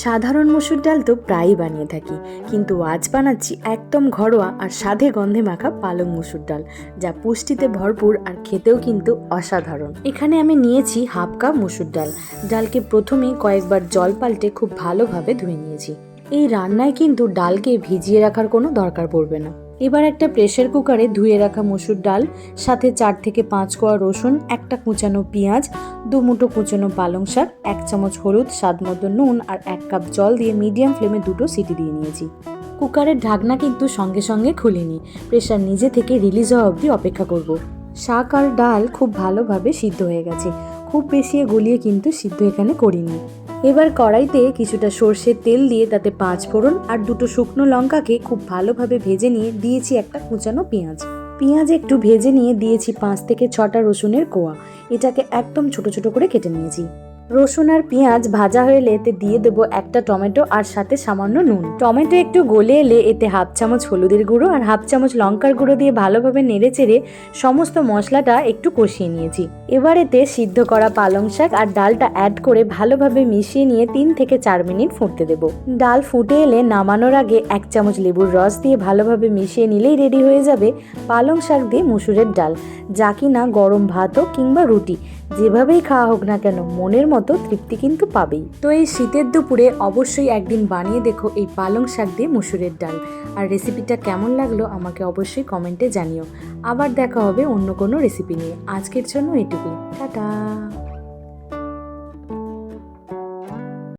সাধারণ মসুর ডাল তো প্রায়ই বানিয়ে থাকি, কিন্তু আজ বানাচ্ছি একদম ঘরোয়া আর স্বাদে গন্ধে মাখা পালং মসুর ডাল, যা পুষ্টিতে ভরপুর আর খেতেও কিন্তু অসাধারণ। এখানে আমি নিয়েছি হাফ কাপ মসুর ডাল। ডালকে প্রথমে কয়েকবার জল পাল্টে খুব ভালোভাবে ধুয়ে নিয়েছি। এই রান্নায় কিন্তু ডালকে ভিজিয়ে রাখার কোনো দরকার পড়বে না। এবার একটা প্রেসার কুকারে ধুয়ে রাখা মসুর ডাল, সাথে 4 থেকে 5 কোয়া রসুন, একটা কুচানো পেঁয়াজ, 2 মুঠো কুচানো পালং শাক, 1 চামচ হলুদ, স্বাদ মতো নুন আর 1 কাপ জল দিয়ে মিডিয়াম ফ্লেমে 2টো সিটি দিয়ে নিয়েছি। কুকারের ঢাকনা কিন্তু সঙ্গে সঙ্গে খুলিনি, প্রেসার নিজে থেকে রিলিজ হওয়া অবধি অপেক্ষা করব। শাক আর ডাল খুব ভালোভাবে সিদ্ধ হয়ে গেছে, খুব বেশি গলিয়ে কিন্তু সিদ্ধ এখানে করিনি। এবার কড়াইতে কিছুটা সর্ষের তেল দিয়ে তাতে 5 ফোড়ন আর 2টো শুকনো লঙ্কাকে খুব ভালোভাবে ভেজে নিয়ে দিয়েছি একটা কুচানো পেঁয়াজ একটু ভেজে নিয়ে দিয়েছি 5 থেকে 6টা রসুনের কোয়া। এটাকে একদম ছোট ছোট করে কেটে নিয়েছি। রসুন আর পেঁয়াজ ভাজা হয়ে এলে এতে দিয়ে দেবো একটা টমেটো আর সাথে সামান্য নুন। টমেটো একটু গলে এলে এতে হাফ চামচ হলুদের গুঁড়ো আর হাফ চামচ লঙ্কার গুঁড়ো দিয়ে ভালোভাবে নেড়ে চেড়ে সমস্ত মশলাটা একটু কষিয়ে নিয়েছি। এবার এতে সিদ্ধ করা পালং শাক আর ডালটা অ্যাড করে ভালোভাবে মিশিয়ে নিয়ে 3 থেকে 4 মিনিট ফুটতে দেবো। ডাল ফুটে এলে নামানোর আগে 1 চামচ লেবুর রস দিয়ে ভালোভাবে মিশিয়ে নিলেই রেডি হয়ে যাবে পালং শাক দিয়ে মুসুরের ডাল, যা কিনা গরম ভাত কিংবা রুটি যেভাবেই খাওয়া হোক না কেন মনের মতো তৃপ্তি কিন্তু পাবেই। তো এই শীতের দুপুরে অবশ্যই একদিন বানিয়ে দেখো এই পালং শাক দিয়ে মুসুরের ডাল। আর রেসিপিটা কেমন লাগলো আমাকে অবশ্যই কমেন্টে জানিও। আবার দেখা হবে অন্য কোনো রেসিপি নিয়ে। আজকের জন্য এটুকুই, টাটা।